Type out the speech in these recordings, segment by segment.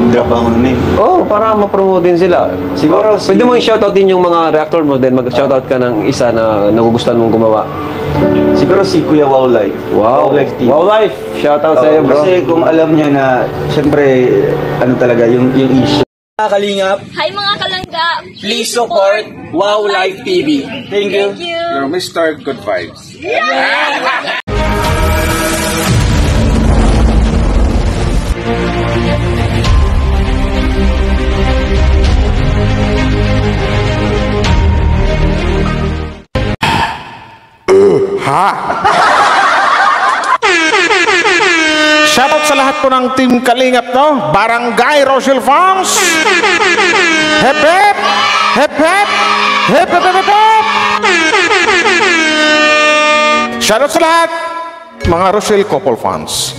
drop ako nun eh. Oo, para ma-promote din sila. Siguro pwede mo i-shoutout din yung mga reactor mo, then mag-shoutout ka ng isa na nagugustuhan mong gumawa. Siguro si Kuya Wow Life. Wow Life TV. Wow Life! Shoutout sa iyo, bro. Kasi kung alam niya na, syempre, ano talaga, yung issue. Kalingap, Hi mga kalangga! please support Wow Life TV. Thank you. Thank you! You're Mr. Good Vibes. Shoutout sa lahat po ng Team Kalingap, no? Barangay Rochelle Farms. Hep hep! Hep hep! Hep hep hep hep! Shoutout sa lahat, mga Rochelle Couple Fans.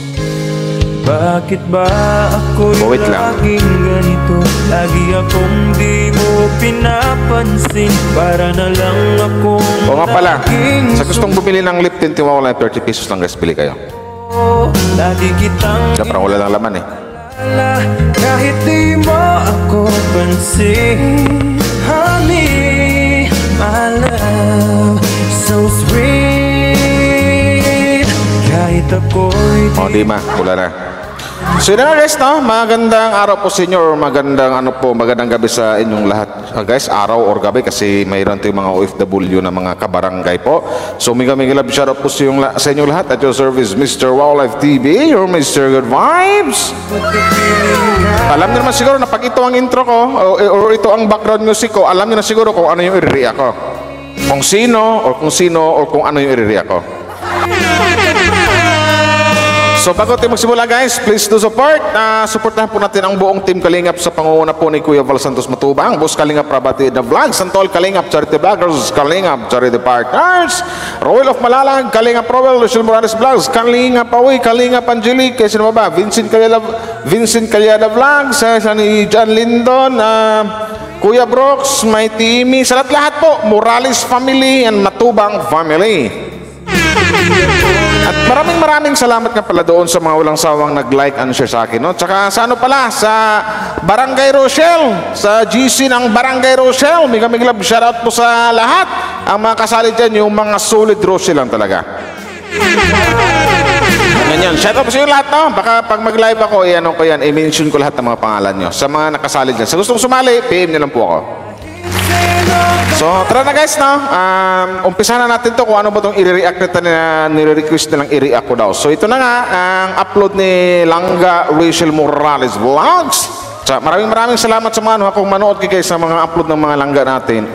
Bakit ba ako'y Wait lang. laging ganito? Lagi akong di mo pinapansin. Para na lang akong O nga pala, laging sa gustong bumili ng lip tint, wala 30 pesos lang guys, pili kayo. lagi kitang Siyempre, wala lang laman eh. inaalala. Kahit di mo ako pansin. Honey, my love, so sweet. Kahit ako'y O, di ma, wala na. So yun na guys, no? Magandang araw po sa inyo or magandang magandang gabi sa inyong lahat. Guys, araw or gabi kasi mayroon tayong mga OFW na mga kabarangay po. So mega love shoutout po sa inyong lahat at your service, Mr. Wow Life TV or Mr. Good Vibes. Alam niyo naman siguro na pag ito ang intro ko or ito ang background music ko, alam niyo na siguro kung ano yung i-react ko. Kung sino or kung ano yung i-react ko. So bago tayo magsimula guys, please do support. Supportahan po natin ang buong Team Kalingap sa pangunguna po ni Kuya Val Santos Matubang, Boss Kalingap Prabati The Vlog, Santol Kalingap Charity Vloggers, Kalingap Charity Partners, Royal of Malalag, Kalingap Royal, Luciel Morales Vlogs, Kalingap Awi, Kalingap Angelique, kasi sino ba? Vincent Calyada Vlogs, sa ni John Lindon, Kuya Brooks, Mighty Imi, sa lahat po, Morales Family and Matubang Family. At maraming salamat nga pala doon sa mga walang sawang nag-like and share sa akin, no? Tsaka sa sa Barangay Rochelle, sa GC ng Barangay Rochelle, mega love shoutout po sa lahat. Ang mga kasali dyan, yung mga solid Rochelle lang talaga. Ganyan, shoutout po sa inyo lahat, no? Baka pag mag-live ako, i-mention ko lahat ng mga pangalan nyo. Sa mga nakasali dyan. Sa gustong sumali, PM nyo lang po ako. So, tara na guys, no? Umpisa na natin to kung ano ba itong i-react na nire-request nilang i-react ko daw. So, ito na nga, ang upload ni Langga Rachel Morales Vlogs. So, maraming salamat sa mga kung manood kayo guys sa mga upload ng mga langga natin.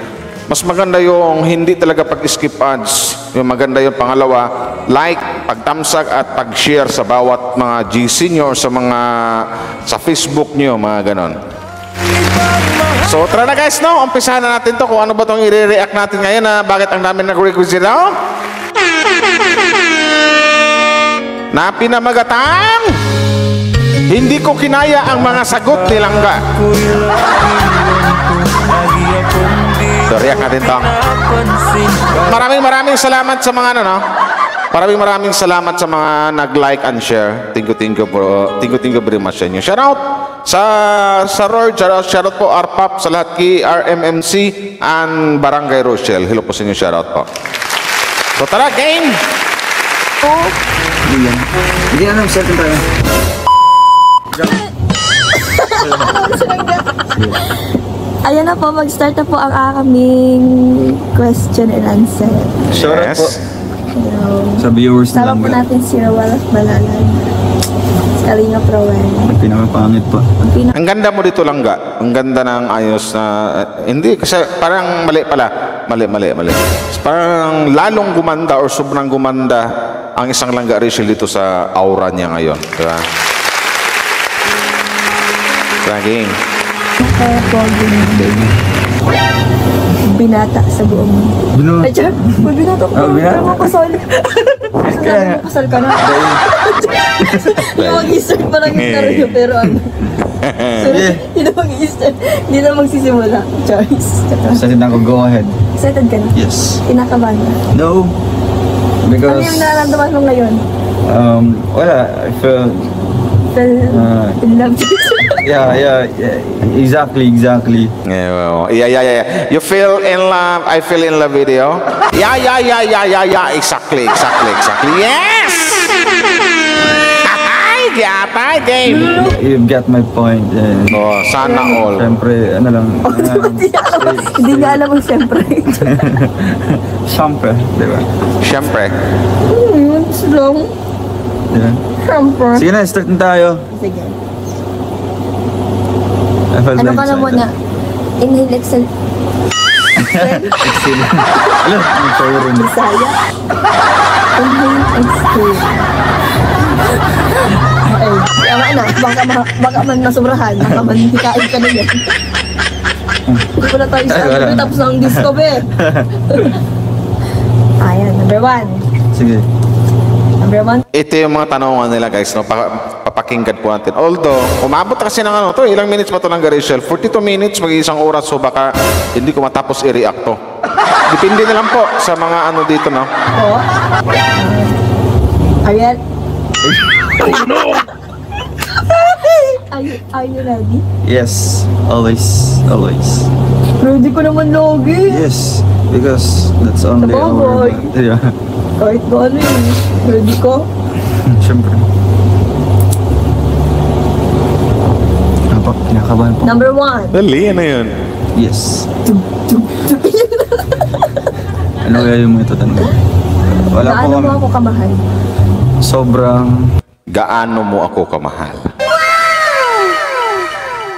Mas maganda yung hindi talaga pag-skip ads. Yung maganda yung pangalawa, like, pag-thumbs-up at pag-share sa bawat mga GC nyo sa Facebook nyo, mga ganon. So, tara na guys, no? Umpisahan na natin to kung ano ba itong i-react natin ngayon na bakit ang dami nag-request nito. Na pinamagatang hindi ko kinaya ang mga sagot ni Langga. So, react natin to. Maraming salamat sa mga no? Maraming salamat sa mga nag-like and share. Thank you very much sa inyo. Shout out sa Roy, shoutout po RPAP sa lahat kay RMMC and Barangay Rochelle. Hello po sa inyo, shoutout po. So tara, game! Hindi na lang, settle tayo. Ayan na po, mag-start na po ang aming question and answer. Shoutout po. Hello. Sa viewers na Sama po natin si Royal of Malalag. Kalinga Prowen. Ang pinakapangit po. Ang ganda mo dito, Langga. Ang ganda ng ayos na... hindi, kasi parang mali pala. Mali. Parang lalong gumanda or sobrang gumanda ang isang Langga Rachel dito sa aura niya ngayon. Diba? Tracking. Kaya po, binata sa buong. Ay, Char, may binata ko. Binata? Pero makasal. Makasal ka na. Hindi mag-i-start pa lang yung karyo, pero ano. Hindi na magsisimula. Choice. Excited na ako, go ahead. Excited ka na? Yes. Kinakabahan ka? No. Ano Because... yung nararamdaman mo ngayon? wala. I fell in love. Yeah. Exactly. Yeah. You feel in love, I feel in love with you. Yeah. Exactly. Yes! Gata, game. You get my point. Oh, sana all. Siyempre, ano lang. Hindi nga alam mo siyempre. Siyempre, di ba? Siyempre. Yun, long. Diba? Siyempre. Sige na, start na tayo. Sige. I felt Ano like ka na excited. muna? Inhale, exhale. Alam, sa'yo rin. Bisaya. Inhale, exhale. Ay, tama na. Baka man masobrahan. Baka man hikain ka na yan. Hindi ko na tayo Ay, wala. sa tapos ng disco, be. Ayan, number 1. Sige. Number 1. Ito yung mga tanongan nila guys, no? Papakinggan po natin. Although, umabot kasi ng ano to, ilang minutes pa to ng Garishel? 42 minutes, mag-isang oras, so baka hindi ko matapos i-react to. Depende na lang po sa mga ano dito, no? Oo. Ariel. Oh no! Are you ready? Yes, always. Ready ko naman lagi. Yes, because that's only our... Sabagay. Yeah, Kahit gano'n eh. Ready ko? siyempre. Kinakabahan po. Number 1. Dali, ano yun? Yes. Ano kaya yung mga tatanong? Wala po Gaano mo kami. ako kamahal? Sobrang... Gaano mo ako kamahal?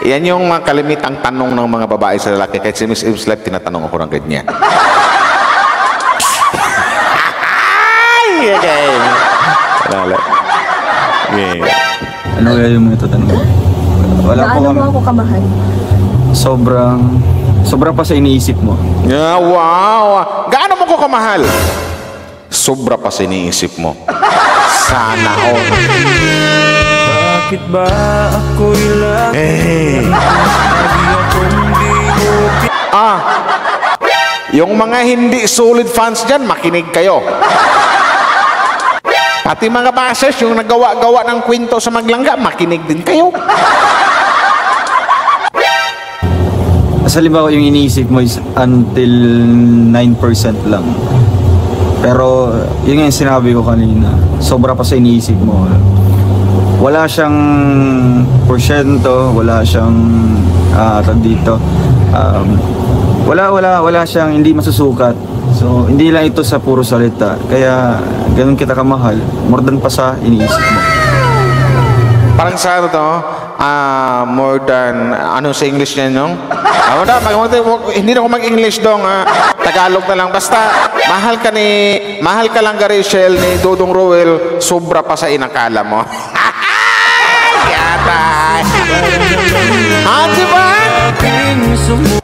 Yan yung mga kalimitang tanong ng mga babae sa lalaki. Kahit si Miss Eve's Life, tinatanong ako ng ganyan. Okay. Okay. Ano kaya yung mga tatanong? Wala po Gaano kami. mo ako kamahal? Sobrang pa sa iniisip mo. Yeah, wow. Gaano mo ko kamahal? Sobra pa sa iniisip mo. Sana all. Bakit ba ako'y lagi akong di mo Yung mga hindi solid fans dyan, makinig kayo. Pati mga bashers, yung nagawa-gawa ng kwento sa maglangga, makinig din kayo. Sa halimbawa yung iniisip mo is until 9% lang. Pero yun nga yung sinabi ko kanina, sobra pa sa iniisip mo. Wala siyang porsyento, wala siyang tag dito. Wala siyang hindi masusukat. So hindi lang ito sa puro salita. Kaya ganun kita kamahal, more than pa sa iniisip mo. Parang sa ano to, more than, ano sa English niya, no? Hindi na ako mag-English dong, Tagalog na lang. Basta, mahal ka lang Garishel ni Dodong Roel, sobra pa sa inakala mo. Yata. Diba?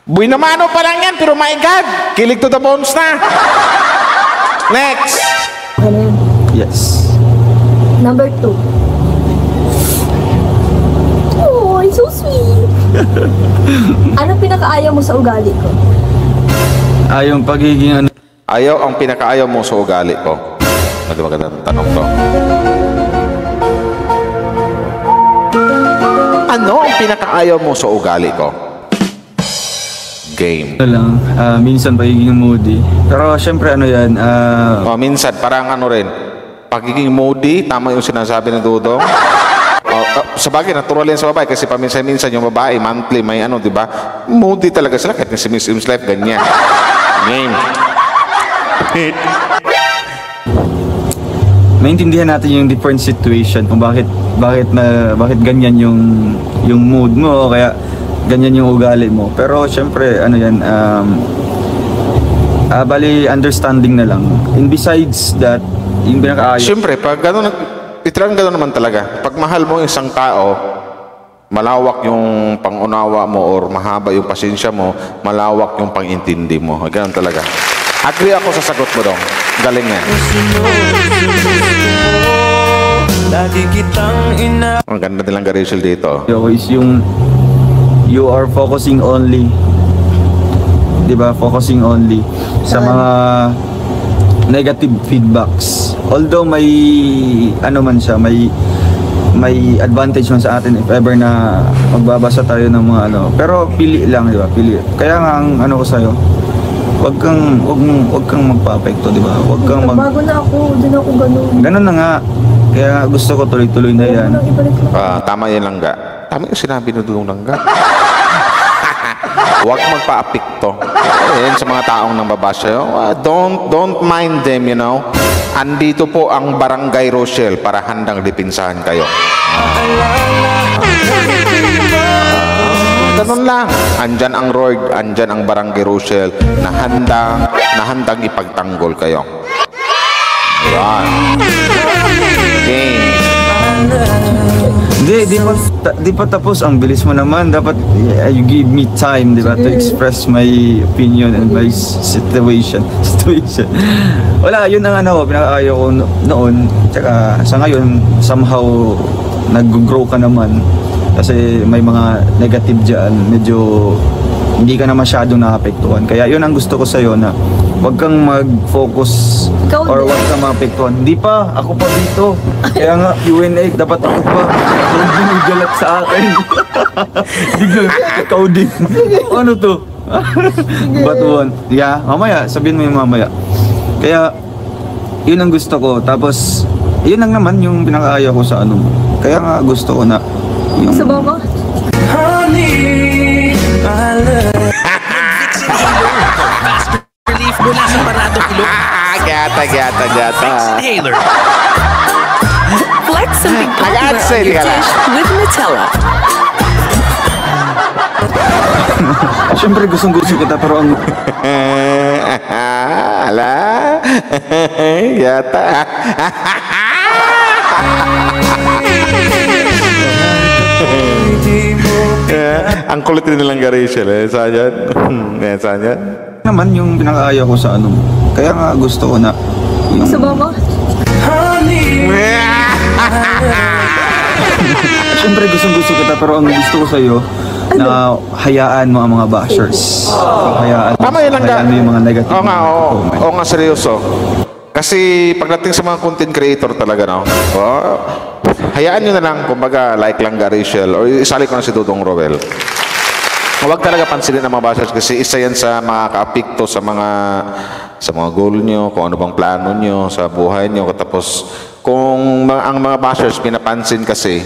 Buy na mano pa lang yan, pero my God, kilig to the bones na. Next. Ano yun? Yes. Number 2. Oh, so sweet. Anong pinakaayaw mo sa ugali ko? Yung pagiging ano, Ayaw ang pinakaayaw mo sa ugali ko. Ito magandang tanong to. Ano ang pinakaayaw mo sa ugali ko? Game. lang, minsan pagiging moody. Pero syempre ano yan, Minsan, parang ano rin, pagiging moody, tama yung sinasabi ng Dudong. Sa bagay, natural yan sa babae kasi paminsan-minsan yung babae, monthly, may ano, di ba? Moody talaga sila kahit si Miss Im's Life, ganyan. Game. maintindihan natin yung different situation kung bakit ganyan yung mood mo o kaya ganyan yung ugali mo. Pero syempre ano yan, bali understanding na lang. And besides that, yung pinakaayos. Siyempre, pag gano'n, literal gano'n naman talaga. Pag mahal mo isang tao, malawak yung pangunawa mo or mahaba yung pasensya mo, malawak yung pangintindi mo. Gano'n talaga. Agree ako sa sagot mo dong. Galing yan. lagi kitang ina. Ang ganda nilang Garishel dito. Is yung you are focusing only, diba, focusing only sa mga negative feedbacks. Although may ano man siya, may may advantage man sa atin if ever na magbabasa tayo ng mga ano. Pero pili lang, di ba? Pili. Kaya nga ang ano ko sa'yo, wag kang magpa-apekto, di ba? Wag kang Bago na ako, din ako ganun. Ganun na nga. Kaya nga gusto ko tuloy-tuloy na yan. Nang ibalik ko. Tama yan langga. Tama yung sinabi na doon langga. Huwag magpa-apekto. Ayan sa mga taong nang babasa. Don't mind them, you know. Andito po ang Barangay Rochelle para handang dipinsahan kayo. Ganun lang. Andyan ang Roy, andyan ang Barangay Rochelle na handang ipagtanggol kayo. Yan. Game. Di pa tapos. Ang bilis mo naman. Dapat you give me time, di ba, to express my opinion and my situation. Wala, yun ang ano, pinakaayaw ko noon. Tsaka sa ngayon, somehow nag-grow ka naman. Kasi may mga negative dyan. Medyo hindi ka na masyadong naapektuhan. Kaya yun ang gusto ko sa'yo na wag kang mag-focus Ikaw or din. wag kang maapektuhan. Hindi pa, ako pa dito. Kaya nga, UNA, dapat ako pa. Huwag binigalat sa akin. Bigla, ikaw din. Ano to? Batuan. Yeah, mamaya, sabihin mo yung mamaya. Kaya, yun ang gusto ko. Tapos, yun lang naman yung pinakaayaw ko sa ano. Kaya nga gusto ko na yung... Sa baba? Honey, I love Relief mula sa paradong ilong. Gata. Taylor. Flex something popular on your dish with Nutella. Siyempre, gustong-gusto kita, pero ang... Ala. Gata. Ang kulit din nilang Rachel eh. Saan yan? naman yung pinakaayaw ko sa ano. Kaya nga gusto ko na yung... Sa baba? Siyempre gustong-gusto kita, pero ang gusto ko sa'yo na hayaan mo ang mga bashers. Hayaan mo yung mga negative. Oo nga, seryoso. Kasi pagdating sa mga content creator talaga, no? Hayaan nyo na lang, kumbaga, like lang Rachel, o isali ko na si Dudong Roel. Huwag talaga pansinin ang mga bashers kasi isa yan sa mga kaapekto sa mga goal nyo, kung ano bang plano nyo sa buhay nyo. Tapos, kung ang mga bashers pinapansin kasi,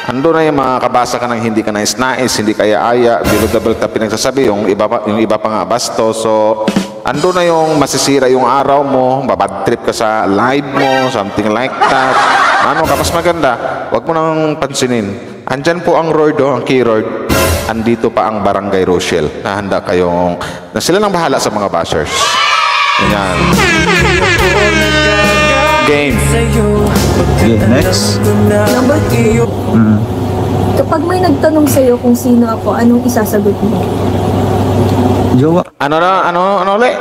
ando na yung mga kabasa ka ng hindi ka nais-nais, hindi kaya aya, bilog-double tap pinagsasabi, yung iba pa nga basto. So, ando na yung masisira yung araw mo, babad trip ka sa live mo, something like that. Ano ka, mas maganda, huwag mo nang pansinin. Andyan po ang Royd, ang keyword. Andito pa ang Barangay Rochelle na handa kayong, na sila lang bahala sa mga bashers. Yan. Game. Okay, next. Number 2. Kapag may nagtanong sa'yo kung sino ako, anong isasagot mo? Jowa. Ano ulit?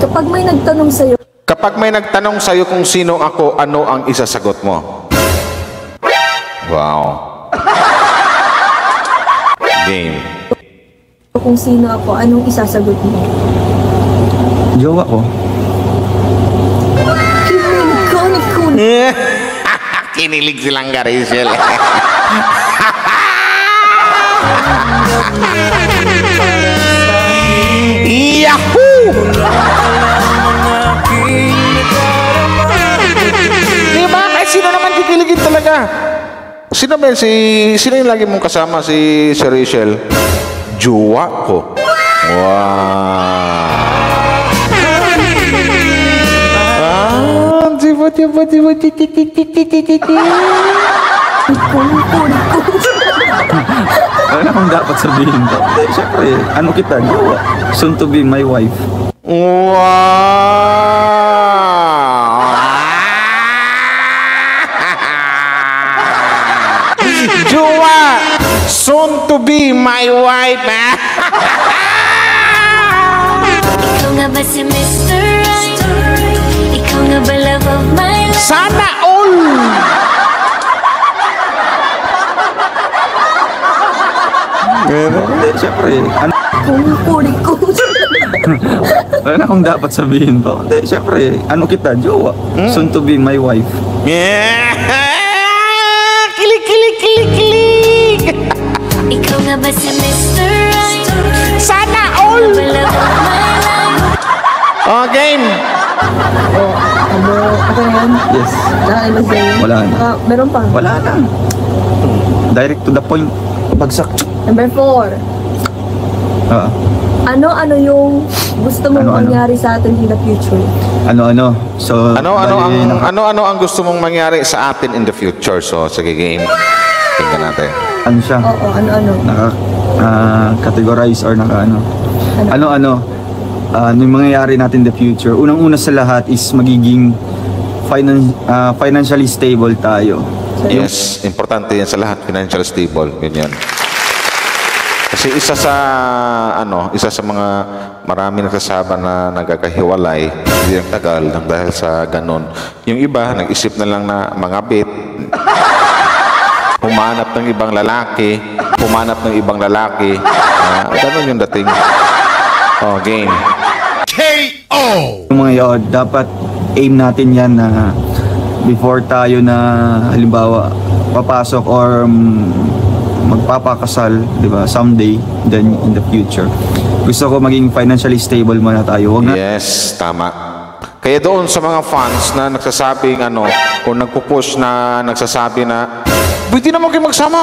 Kapag may nagtanong sa'yo, Kapag may nagtanong sa'yo kung sino ako, ano ang isasagot mo? Wow. Game. kung sino ako, anong isasagot mo? Jowa ko. Kinilig silang Rachel. Yahoo! Diba? Kahit sino naman kikiligin talaga. Sino ba sino yung lagi mong kasama? Si Rachel? Jowa ko. Wow. Ano kung dapat sabihin ko? Siyempre, ano kita? Jowa. Soon to be my wife. Wow! Jowa! Soon to be my wife! Ikaw nga ba si Mr. Right? Ikaw nga ba love of my life? Sana all! Hindi, siyempre. Ano na kung dapat sabihin ko? Hindi, siyempre. Ano kita? Jowa. Soon to be my wife. Kilig! nga ba si Mr. Right? Sana all! The love of my life. Oh, game! Okay na yan? Yes. Nakailag sa'yo? Wala na. Meron pa. Wala na. Direct to the point. Bagsak. Number 4. Ah, Ano yung gusto mong Ano-ano? mangyari sa atin in the future? ano-ano. So, bali, Ano ang gusto mong mangyari sa atin in the future? So, sige game. Tingnan natin. ano siya? Oo, ano-ano? Categorize or ano yung mangyayari natin in the future. Unang-una sa lahat is magiging financially stable tayo. Yes, importante yan sa lahat, financial stable, yun yan. Kasi isa sa mga marami nagsasaba na nagkakahiwalay, hindi nagtagal nang dahil sa ganon. Yung iba, nag-isip na lang na mangabit, humanap ng ibang lalaki, ganon yung dating. Oh, game. Yung mga yun, dapat aim natin yan na before tayo na halimbawa papasok or magpapakasal, di ba, someday, then in the future. Gusto ko maging financially stable muna tayo. Wag na Yes, tama. Kaya doon sa mga fans na nagsasabing kung nagpo-push na nagsasabi na pwede naman kayo magsama,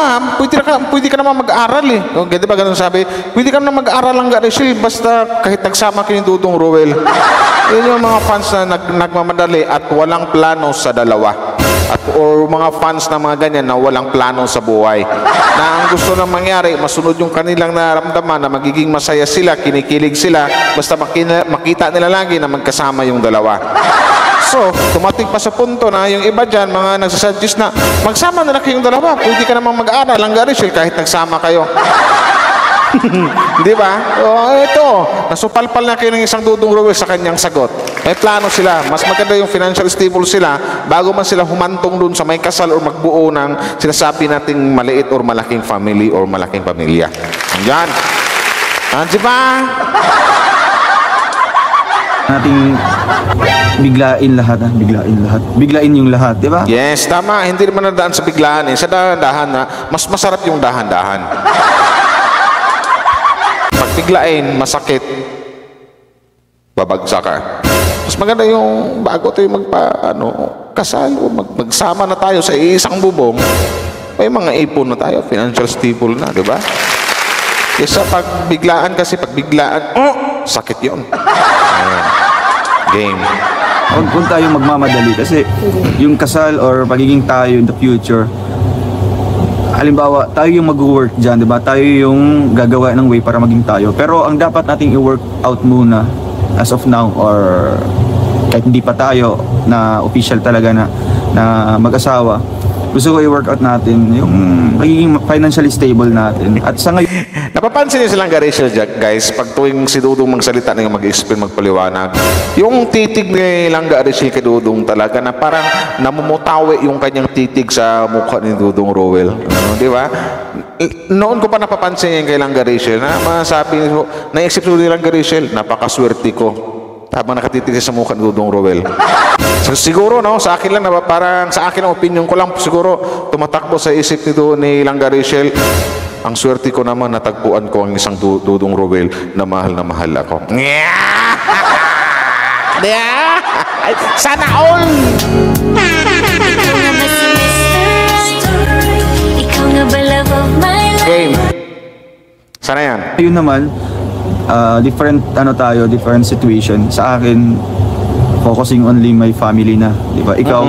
pwede ka naman mag-aral eh. Okay, di ba ganun sabi? Pwede ka naman mag-aral lang Rachel, basta kahit nagsama kayo ni Dudong Ruel. Yun yung mga fans na nagmamadali at walang plano sa dalawa. Or mga fans na mga ganyan na walang plano sa buhay. Na ang gusto nang mangyari, masunod yung kanilang nararamdaman na magiging masaya sila, kinikilig sila, basta makita nila lagi na magkasama yung dalawa. So, tumating pa sa punto na yung iba dyan, mga nagsasuggest na magsama na lang kayong dalawa, pwede ka namang mag-aaral lang Rachel kahit nagsama kayo. Di ba? O, ito, nasupalpal na kayo ng isang Dudong Ruel sa kanyang sagot. May plano sila. Mas maganda yung financial stable sila bago man sila humantong dun sa may kasal o magbuo ng sinasabi nating maliit or malaking family or malaking pamilya. Diyan. Di ba? nating biglain lahat. Biglain yung lahat, di ba? Yes, tama. Hindi naman nadaan sa biglaan eh. Sa dahan-dahan na, mas masarap yung dahan-dahan. Pag biglain, masakit, babagsak ka. Mas maganda yung bago tayo kasal o magsama na tayo sa isang bubong, may mga ipon na tayo, financial stable na, di ba? Kesa pag biglaan kasi, sakit yun. Game. Huwag tayo magmamadali kasi yung kasal or pagiging tayo in the future, halimbawa, tayo yung mag-work dyan, di ba? Tayo yung gagawa ng way para maging tayo. Pero ang dapat nating i-work out muna as of now or kahit hindi pa tayo na official talaga na mag-asawa, gusto ko i-work out natin yung magiging financially stable natin. At sa ngayon, napapansin niyo silang Rachel Jack, guys, pag tuwing si Dudong magsalita na yung mag-explain, magpaliwanag, yung titig ni Langga Rachel kay Dudong talaga na parang namumutawi yung kanyang titig sa mukha ni Dudong Ruel. Di ba? Noon ko pa napapansin yan kay Langga Rachel na masabi ko, na-except ni Langga Rachel, napakaswerte ko. Habang nakatitig sa mukha ni Dudong Ruel. So, siguro, sa akin lang, parang sa akin ang opinion ko lang, siguro, tumatakbo sa isip ni Langga Rachel, ang swerte ko naman, natagpuan ko ang isang Dudong Ruel na mahal ako. Sana all! Ikaw nga ba love of my life? Game. Sana yan. yun naman, different situation. Sa akin, focusing only my family na, di ba? Ikaw,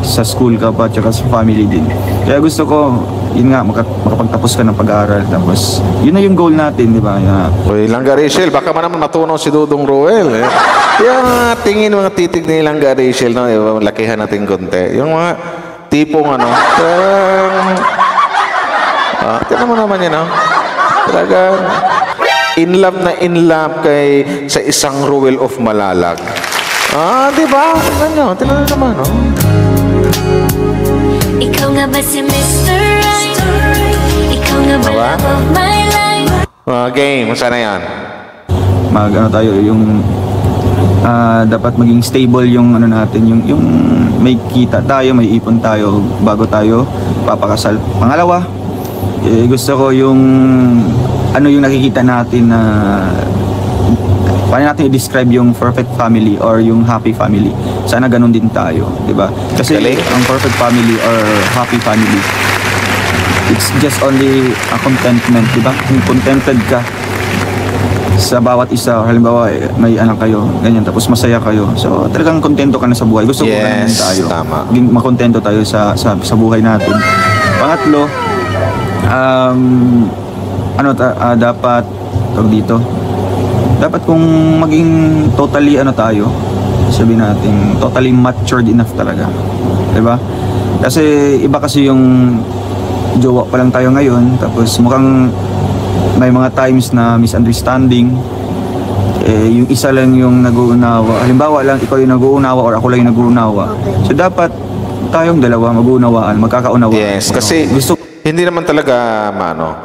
sa school ka pa, tsaka sa family din. Kaya gusto ko, yun nga, makapagtapos ka ng pag-aaral. Tapos, yun na yung goal natin, di ba? Uy, Langga Rachel, baka man naman matunaw si Dudong Ruel. Yung tingin mga titig ni Langga Rachel, lakihan natin konti. Yung mga tipong tinan mo naman yun, talagang in love sa isang Ruel of Malalag. Di ba? Tingnan nyo naman, Ikaw nga ba si Mr. Right? Ikaw nga ba love of my life? Game, sana yan. Tayo, yung dapat maging stable yung natin, yung may kita tayo, may ipon tayo bago tayo papakasal. Pangalawa gusto ko yung ano yung nakikita natin na paano natin i-describe yung perfect family or yung happy family. Sana ganun din tayo, di ba? Kasi ang perfect family or happy family, it's just only a contentment, di ba? Kung contented ka sa bawat isa, halimbawa may anak kayo, ganyan, tapos masaya kayo. So talagang kontento ka na sa buhay. Gusto ko ganun tayo. Tama. Makontento tayo sa buhay natin. Pangatlo, dapat tawag dito. Dapat kung maging totally tayo, sabihin natin, totally matured enough talaga. 'Di ba? Kasi iba kasi yung jowa pa lang tayo ngayon, tapos mukhang may mga times na misunderstanding, yung isa lang yung nag-uunawa. Halimbawa lang, ikaw yung nag-uunawa or ako lang yung nag-uunawa. So dapat tayong dalawa mag-uunawaan, magkakaunawaan. Yes, kasi hindi naman talaga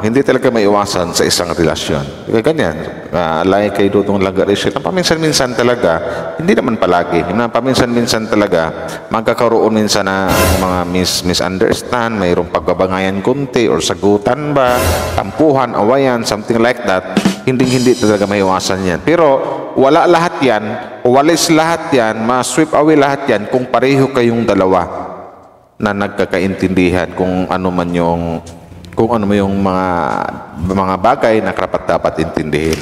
hindi talaga may iwasan sa isang relasyon. Ganyan, alay kay Dudong Lagarisyo, na paminsan-minsan talaga, hindi naman palagi, na paminsan-minsan talaga, magkakaroon minsan na mga misunderstand, mayroong pagbabangayan kunti, or sagutan ba, tampuhan, awayan, something like that. Hindi talaga may iwasan yan. Pero, wala lahat yan, walis lahat yan, ma-sweep away lahat yan, kung pareho kayong dalawa na nagkakaintindihan kung ano mo yung mga bagay na dapat intindihin.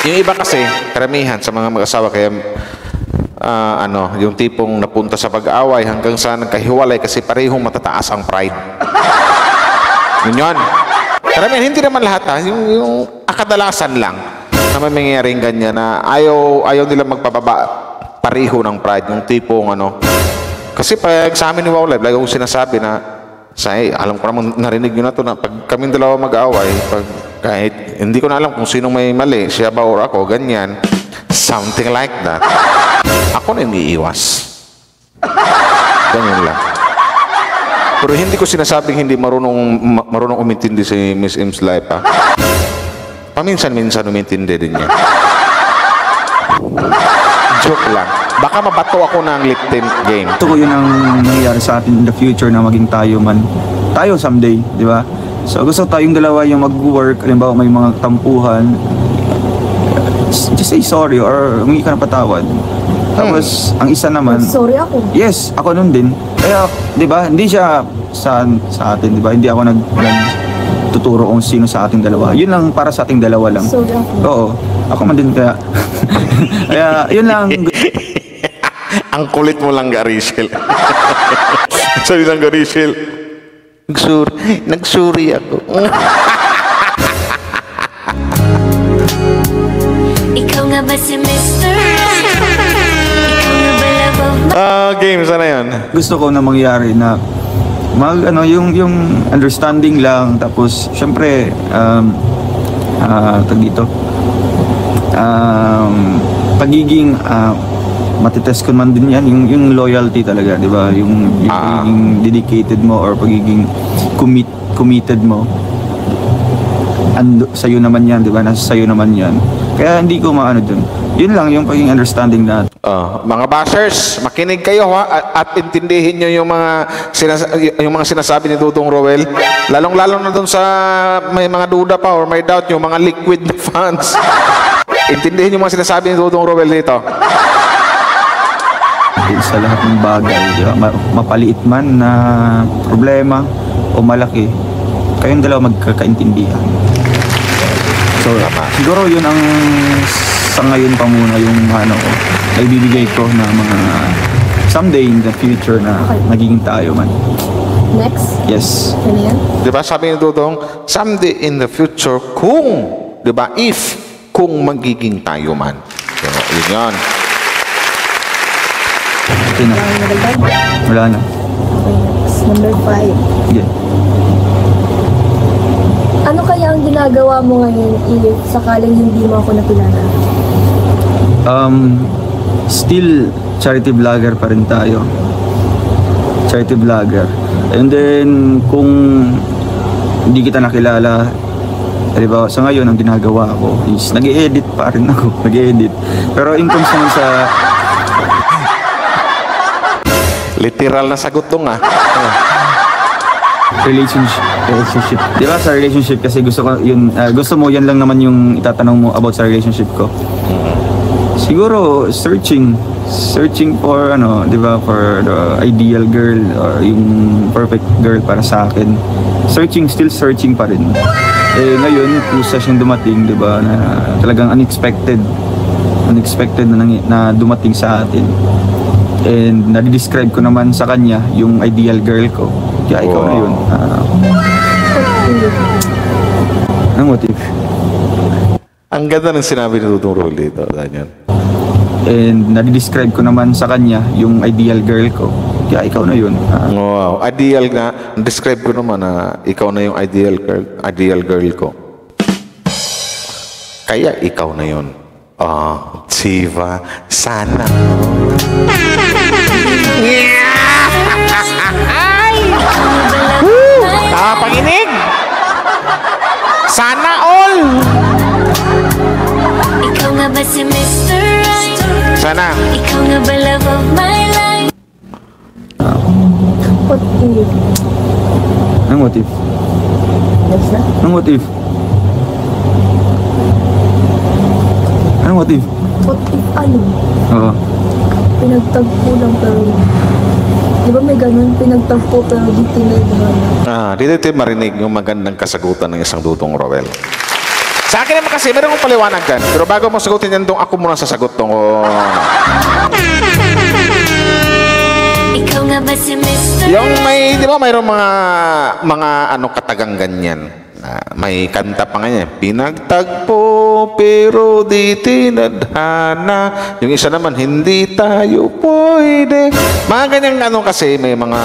Yung iba kasi karamihan sa mga mag-asawa kaya yung tipong napunta sa pag-away hanggang sa nagkahiwalay kasi parehong matataas ang pride. Yun. Karamihan, hindi naman lahat yung akadalasan lang na may mangyayaring ganyan na ayaw nila magpababa pareho ng pride, yung tipong kasi pag sa amin ni Wow Live, lagi kong sinasabi na alam ko naman, narinig nyo na to na pag kaming dalawa mag-away, kahit hindi ko na alam kung sinong may mali, siya ba or ako, ganyan, something like that, ako na yung iiwas. Ganyan lang. Pero hindi ko sinasabing hindi marunong umintindi si Miss Im's life, ha? Paminsan-minsan umintindi din niya. Joke lang. Baka mabato ako ng lip tint game. Ito ko yun ang nangyayari sa atin in the future na maging tayo someday, di ba? So gusto tayong dalawa yung mag-work, halimbawa may mga tampuhan, just say sorry or humingi ka ng patawad. Tapos ang isa naman, Sorry ako. yes, ako nun din. Kaya, di ba, hindi siya sa atin, di ba? Hindi ako tuturo kung sino sa ating dalawa. Yun lang para sa ating dalawa lang. Sorry ako. Oo, ako man din kaya. Kaya, yun lang. Ang kulit mo lang, Garishel. Sabi lang, Garishel, nagsuri ako. Ikaw nga ba si Mr. Ikaw nga ba love of Game, sana yan. Gusto ko na mangyari na yung understanding lang, tapos syempre dito pagiging matitest ko man din yan yung loyalty talaga, di ba, yung dedicated mo or pagiging committed mo, sa'yo naman yan, di ba, nasa sa'yo naman yan, kaya hindi ko dun. Yun lang yung pagiging understanding natin. Mga bashers, makinig kayo at intindihin nyo yung mga sinasabi ni Dudong Roel. Lalong-lalo na dun sa may mga duda pa or may doubt yung mga liquid fans. Intindihin yung mga sinasabi ni Dudong Roel dito. Sa lahat ng bagay, di ba? Mapaliit man na problema o malaki, kayong dalawa magkakaintindihan. So, siguro yun ang sa ngayon pa muna yung ay bibigay ko na mga someday in the future na magiging tayo man. Next? Yes. Ano yan? Diba sabi ni Dudong, someday in the future kung, diba, kung magiging tayo man. So, yun yan. Okay na. Wala na. Okay, next. Number 5. Yeah. Ano kaya ang ginagawa mo ngayon if sakaling hindi mo ako nakilala? Still charity vlogger pa rin tayo. Charity vlogger. And then kung hindi kita nakilala, diba, sa ngayon ang ginagawa ko is nag-i-edit pa rin ako. Nag-i-edit. Pero in terms naman sa literal na sagot to nga. relationship. Di ba sa relationship kasi gusto ko yun, gusto mo yan lang naman yung itatanong mo about sa relationship ko. Siguro searching for di ba, for the ideal girl or yung perfect girl para sa akin. Still searching pa rin. Eh ngayon, kusa siyang dumating, di ba, na talagang unexpected na dumating sa atin. And nadi-describe ko naman sa kanya yung ideal girl ko. Kaya ikaw na yun. Ang motive. Ang ganda ng sinabi ni Dudong Roel dito, Daniel. And nadi-describe ko naman sa kanya yung ideal girl ko. Kaya ikaw na yun. Wow, ideal na. Describe ko naman na ikaw na yung ideal girl ko. Kaya ikaw na yun. Siva, sana. Panginig! Sana all! Ikaw nga ba si Mr. Right? Sana. Ikaw nga ba love of my life? Ang motive. Ang motive. Ang motive. What if ano? Oo. Pinagtagpo lang pero... Di ba may ganun? Pinagtagpo pero di tinadhana. Dito tayo marinig yung magandang kasagutan ng isang Dudong Roel. Sa akin naman kasi, meron kong paliwanag dyan. Pero bago mo sagutin yan, ako muna sasagot tong... Ikaw nga ba si Mr. Yung may, di ba, mayroong mga katagang ganyan. May kanta pa nga niya, pinagtagpo pero di tinadhana. Yung isa naman, hindi tayo pwede. Mga ganyang kasi may mga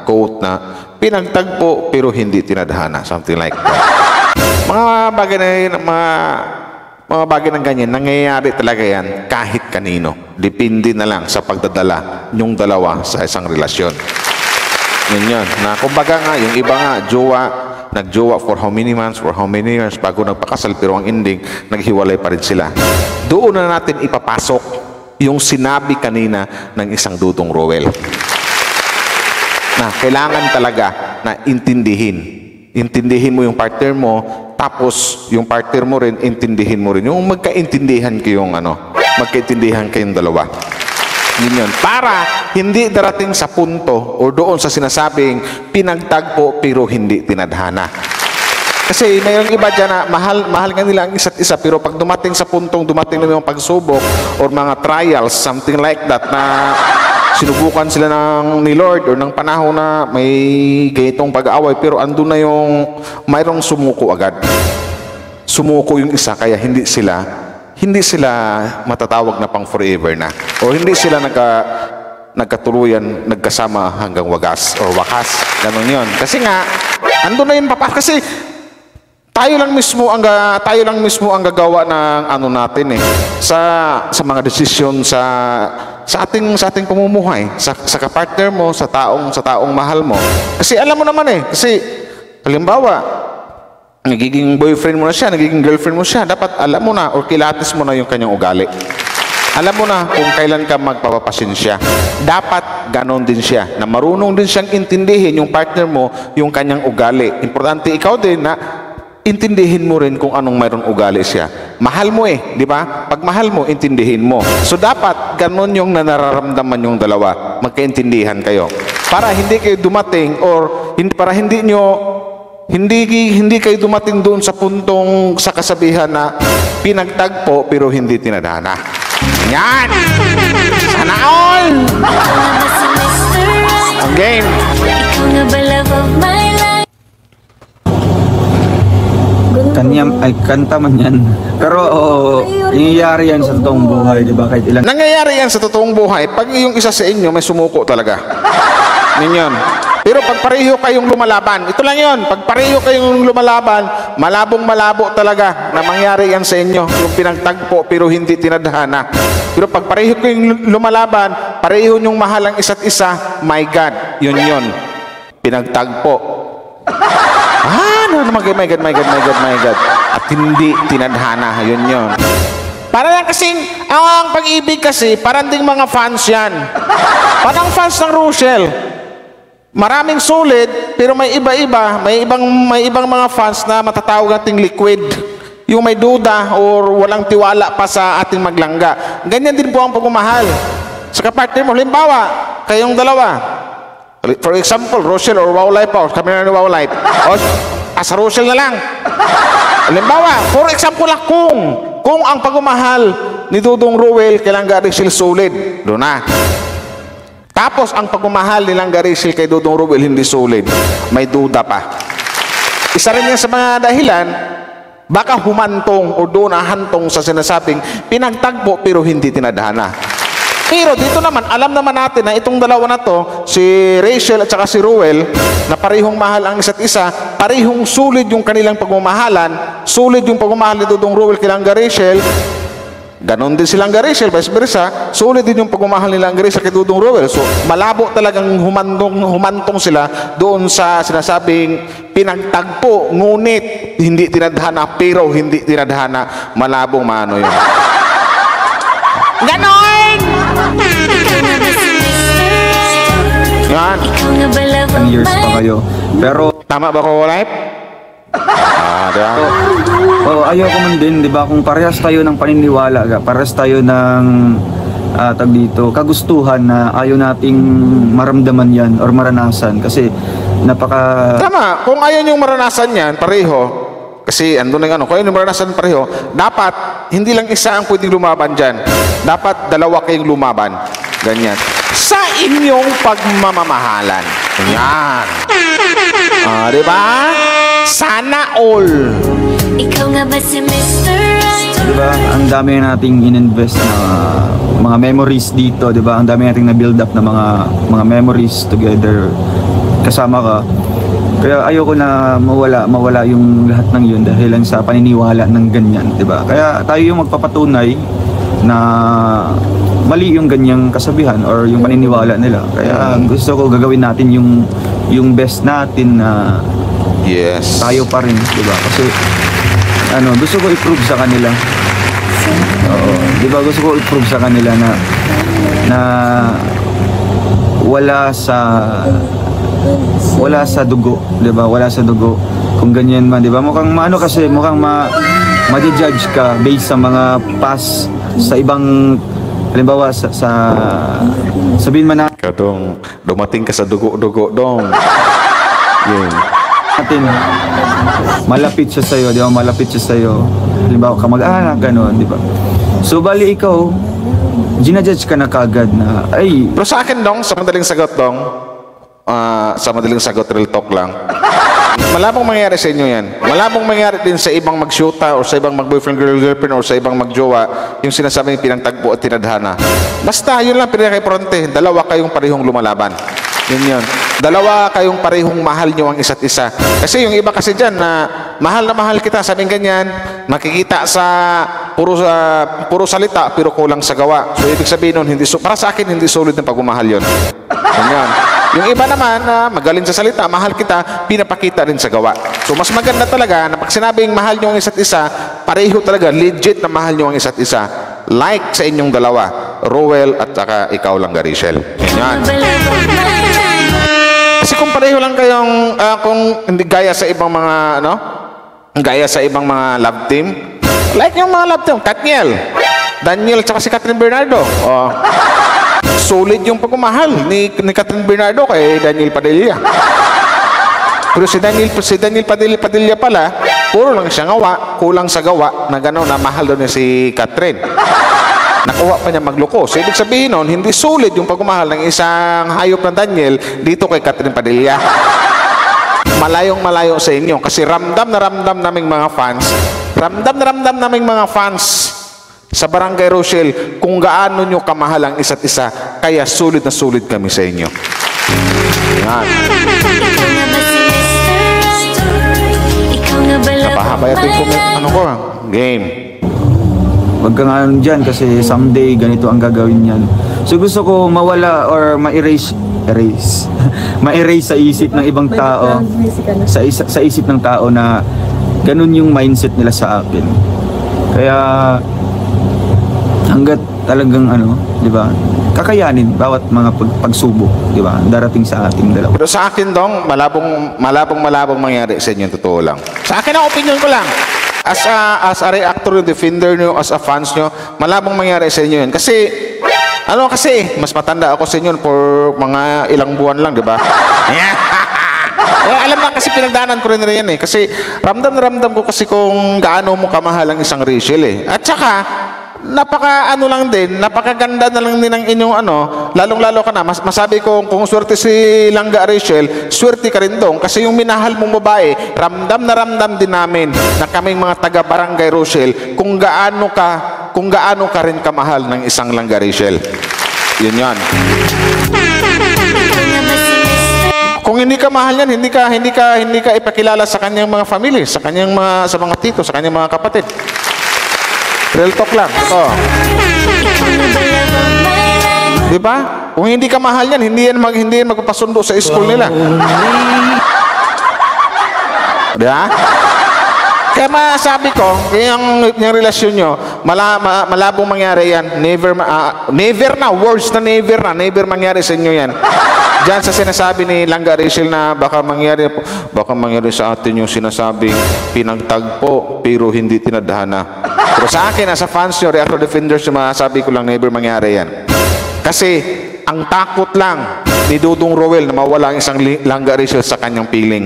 quote na pinagtagpo pero hindi tinadhana. Something like that. Mga bagay na yun, mga bagay ng ganyan, nangyayari talaga yan kahit kanino. Depende na lang sa pagdadala yung dalawa sa isang relasyon. Yun yun. Na kumbaga nga, yung iba nga, nagjowa for how many months, for how many years bago nagpakasal, pero ang ending, naghiwalay pa rin sila. Doon na natin ipapasok yung sinabi kanina ng isang Dudong Roel. Na kailangan talaga na intindihin mo yung partner mo, tapos yung partner mo rin, intindihin mo rin. Yung magkaintindihan kayong dalawa. Yun yun. Para hindi darating sa punto o doon sa sinasabing pinagtagpo pero hindi tinadhana. Kasi mayroong iba dyan na mahal nga nila ang isa't isa, pero pag dumating sa puntong dumating na yung pagsubok or mga trials, something like that, na sinubukan sila ni Lord or ng panahon na may gaytong pag-aaway, pero andun na yung mayroong sumuko agad. Sumuko yung isa, kaya hindi sila matatawag na pang forever na. O hindi sila nagkatuluyan, nagkasama hanggang wakas. Ganun yun. Kasi nga, andun na yun kasi tayo lang mismo ang gagawa ng natin sa mga desisyon sa ating pamumuhay, sa kapartner mo, sa taong mahal mo. Kasi alam mo naman kasi halimbawa, nagiging boyfriend mo na siya, nagiging girlfriend mo siya, dapat alam mo na o kilatis mo na yung kanyang ugali. Alam mo na kung kailan ka magpapapasensya. Dapat ganon din siya, na marunong din siyang intindihin yung partner mo, yung kanyang ugali. Importante ikaw din na intindihin mo rin kung anong mayroong ugali siya. Mahal mo di ba? Pag mahal mo, intindihin mo. So dapat ganon yung nararamdaman yung dalawa, magkaintindihan kayo. Para hindi kayo dumating or para hindi kayo dumating doon sa puntong sa kasabihan na pinagtagpo pero hindi tinadhana. Yan! Sana all! Ang game! Ikaw nga ba love of my life? Kanta man yan. Pero nangyayari yan sa totoong buhay, di ba? Kahit ilan. Nangyayari yan sa totoong buhay pag yung isa sa inyo may sumuko talaga. Yun. Pero pag pareho kayong lumalaban, ito lang yun, pag pareho kayong lumalaban, malabong-malabo talaga na mangyari yan sa inyo, yung pinagtagpo pero hindi tinadhana. Pero pag pareho kayong lumalaban, pareho nyong mahal ang isa't isa, my God, yun, pinagtagpo. My God. At hindi tinadhana, yun. Para lang kasing, ang pag-ibig kasi, parang ding mga fans yan. Parang fans ng Rochelle. Maraming solid, pero may iba-iba, may ibang mga fans na matatawag nating liquid. Yung may duda or walang tiwala pa sa ating maglangga. Ganyan din po ang pagmamahal. Sa kapartner mo, halimbawa, kayong dalawa. For example, Rochelle or Wow Life or kami na ni Wow Life. O, sa Rochelle na lang. Halimbawa, for example lang, kung ang pagmamahal ni Dudong Ruel kay Langga Rachel solid, doon na. Tapos, ang pagmamahal ni Langga Rachel kay Dudong Ruel hindi solid, may duda pa. Isa rin yan sa mga dahilan, baka humantong o doon hantong sa sinasabing pinagtagpo pero hindi tinadhana. Pero dito naman, alam naman natin na itong dalawa na to, si Rachel at saka si Ruel, na parehong mahal ang isa't isa, parehong sulit yung kanilang pagmamahalan, sulit yung pagmamahal ni Dudong Ruel kay Langga Rachel, ganon din si Langga Rachel, vice versa, sulit din yung pagmamahal ni Langga Rachel kay Dudong Ruel. So, malabo talagang humantong sila doon sa sinasabing pinagtagpo, ngunit hindi tinadhana, pero hindi tinadhana, malabong mano yun. Ganon! Yan. 10 years pa kayo. Pero, Tama ba ko, Life? Diba? ayoko man din, di ba? Kung parehas tayo ng paniniwala, parehas tayo ng tag dito, kagustuhan na ayaw nating maramdaman yan or maranasan. Kasi, Tama. Kung ayaw niyong maranasan yan, pareho, kasi andun yung kung ayaw niyong maranasan pareho, dapat, hindi lang isa ang pwedeng lumaban dyan. Dapat dalawa kayong lumaban. Ganyan. Sa inyong pagmamahalan. Yan. Diba? Sana all. Ikaw nga ba si Mr. Right? diba, ang dami nating in-invest na mga memories dito, diba? Ang dami nating na-build up na mga memories together kasama ka. Kaya ayoko na mawala yung lahat ng yun dahil lang sa paniniwala ng ganyan, diba? Kaya tayo yung magpapatunay na mali yung ganyang kasabihan or yung paniniwala nila. Kaya gusto ko gagawin natin yung best natin na yes, tayo pa rin, diba? Kasi gusto ko i-prove sa kanila. Oo, diba? Gusto ko i-prove sa kanila na wala sa dugo, diba? Wala sa dugo. Kung ganyan man, diba? Mukhang ma-judge ka based sa mga past sa ibang, halimbawa sa sabihin man Kadong, dumating ka sa dugo-dugo dong. Yun. natin malapit siya sa'yo, di ba? Malapit siya sa'yo. Halimbawa, kamag-anak, gano'n, di ba? So, bali ikaw, ginajudge ka na kagad na, ay... Pero sa akin dong, sa madaling sagot dong, real talk lang. Malabong mangyari sa inyo yan. Malabong mangyari din sa ibang mag-shoota or sa ibang mag-boyfriend, girlfriend or sa ibang magjowa yung sinasabing pinagtagpo at tinadhana. Basta, yun lang pinaka-importante. Dalawa kayong parehong lumalaban. Yun. Dalawa kayong parehong mahal nyo ang isa't isa. Kasi yung iba kasi dyan na mahal kita, sabing ganyan, makikita sa puro salita pero kulang sa gawa. So ibig sabihin nun, para sa akin, hindi solid ng pagmamahal yun. Ganyan. Yung iba naman na magaling sa salita, mahal kita, pinapakita rin sa gawa. So mas maganda talaga na pag sinabing mahal nyo ang isa't isa, pareho talaga, legit na mahal nyo ang isa't isa. Like sa inyong dalawa, Ruel at saka ikaw lang, Rachel. Ganyan. Kasi kung pareho lang kayong, kung hindi gaya sa ibang mga, gaya sa ibang mga love team, like yung mga love team, Katniel, Daniel at saka si Catherine Bernardo. Solid yung pagmamahal ni Catherine Bernardo kay Daniel Padilla. Pero si Daniel Padilla pala, puro lang siya gawa, kulang sa gawa na gano'n na mahal doon niya si Catherine. Nakuha pa niya magloko. So ibig sabihin nun, hindi solid yung pagmamahal ng isang hayop na Daniel dito kay Catherine Padilla. Malayong-malayo sa inyo kasi ramdam na ramdam naming mga fans sa Barangay Rochelle kung gaano nyo kamahal ang isa't isa, kaya sulit na sulit kami sa inyo. Yan. Napahaba yatin ko, game. Huwag ka nga dyan kasi someday ganito ang gagawin yan. So gusto ko mawala or ma-erase sa isip ng ibang tao, sa isip ng tao na ganun yung mindset nila sa akin. Kaya hanggat talagang di ba, kakayanin bawat mga pagsubok, di ba? Darating sa ating dalawa. Pero sa akin dong, malabong mangyari sa inyo, totoo lang. Sa akin ang opinion ko lang. As a reactor, defender nyo, as a fans nyo, malabong mangyari sa inyo yun. Kasi, mas matanda ako sa inyo for mga ilang buwan lang, di ba? Alam na kasi pinagdaanan ko rin yan eh. Kasi ramdam na ramdam ko kasi kung gaano mo kamahal ang isang Rachel eh. At saka, napakaganda na lang din ng inyong lalong-lalo ka na, masabi ko kung swerte si Langga Rachel, swerte ka rin dong, kasi yung minahal mong babae, ramdam na ramdam din namin na kaming mga taga Barangay Rochelle kung gaano ka rin kamahal ng isang Langga Rachel. Yun yan. Kung hindi ka mahal yan, hindi ka ipakilala sa kanyang mga family, sa mga tito, sa kanyang mga kapatid. Real talk lang. Ito. Di ba? Kung hindi ka mahal yan, hindi yan magpapasundo sa school nila. Di ba? Kaya masabi ko, yung relasyon nyo, malabong mangyari yan. Never mangyari sa inyo yan. Diyan sa sinasabi ni Langga Rachel na baka mangyari sa atin yung sinasabing pinagtagpo pero hindi tinadhana. Pero sa akin, as a fans nyo, reactor defenders, masasabi ko lang, never mangyari yan. Kasi ang takot lang ni Dudong Roel na mawala ang isang Langga Rachel sa kanyang piling.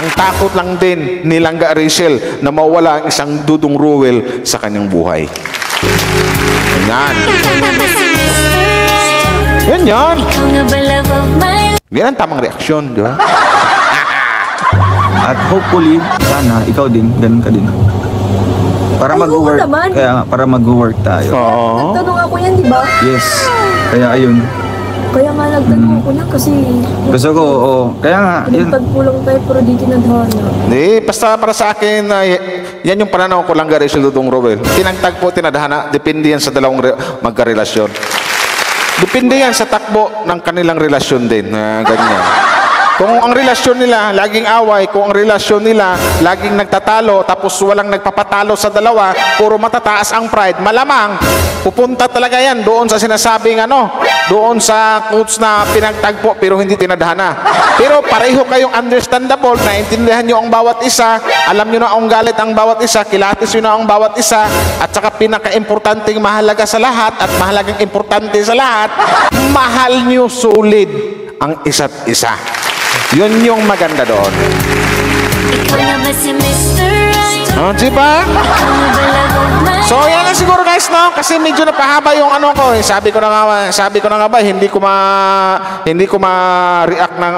Ang takot lang din ni Langga Rachel na mawala ang isang Dudong Roel sa kanyang buhay. Yan. Yan. Yan ang tamang reaksyon, di ba? At hopefully, sana, ikaw din, ganun ka din. Para mag-work. Para mag-work tayo. Nagtanong ako yan, di ba? Yes. Kaya ayun. Kaya nga nagtanong ako yan kasi... Gusto ko, kaya nga, yun. Pinagtagpulang tayo pero di tinadhana. Hindi, basta para sa akin, yan yung pananaw ko lang, Rachel Dudong Roel. Pinagtagpo, tinadhana, depende yan sa dalawang magkarelasyon. Depende yan sa takbo ng kanilang relasyon din. Ganyan. Kung ang relasyon nila laging away, kung ang relasyon nila laging nagtatalo, tapos walang nagpapatalo sa dalawa, puro matataas ang pride, malamang pupunta talaga yan doon sa sinasabing doon sa quotes na pinagtagpo pero hindi tinadhana. Pero pareho kayong understandable, naintindihan nyo ang bawat isa, alam nyo na ang galit ang bawat isa, kilatis nyo na ang bawat isa, at saka pinaka-importanting mahalaga sa lahat at mahalagang importante sa lahat, mahal nyo solid ang isa't isa. Yun yung maganda doon. Diba? So yan lang siguro guys, no? Kasi medyo napahaba yung ko. Sabi ko na nga ba, hindi ko ma-react ng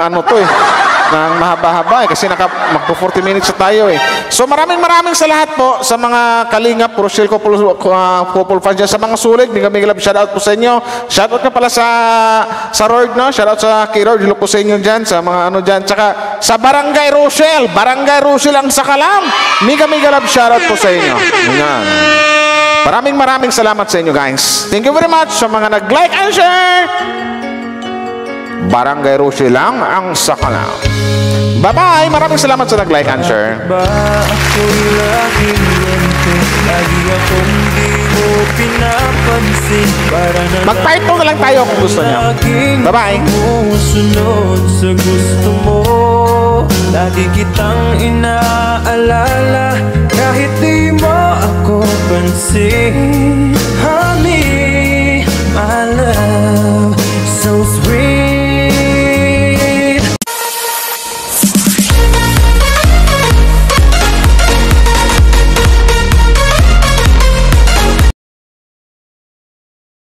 ng mahaba-haba kasi magpo 40 minutes na tayo eh. So maraming sa lahat po sa mga Kalingap, Rochelle Couple fans dyan, sa mga sulit, bigla shoutout po sa inyo. Shoutout na pala sa Rord, no? Shoutout sa K-Rord, hello po sa inyo dyan, sa mga dyan. Tsaka sa Barangay Rochelle ang Sakalam. Mega love shoutout po sa inyo. Yan. Maraming salamat sa inyo guys. Thank you very much sa mga nag-like and share. Barangay Rochelle lang ang Sakalam. Bye-bye! Maraming salamat sa nag-like and share. Ako'y laging ganito, lagi akong di mo pinapansin. Para na mag-part 2 na lang tayo kung gusto niyo. Bye-bye! Sunod sa gusto mo, lagi kitang inaalala, kahit di mo ako pansin.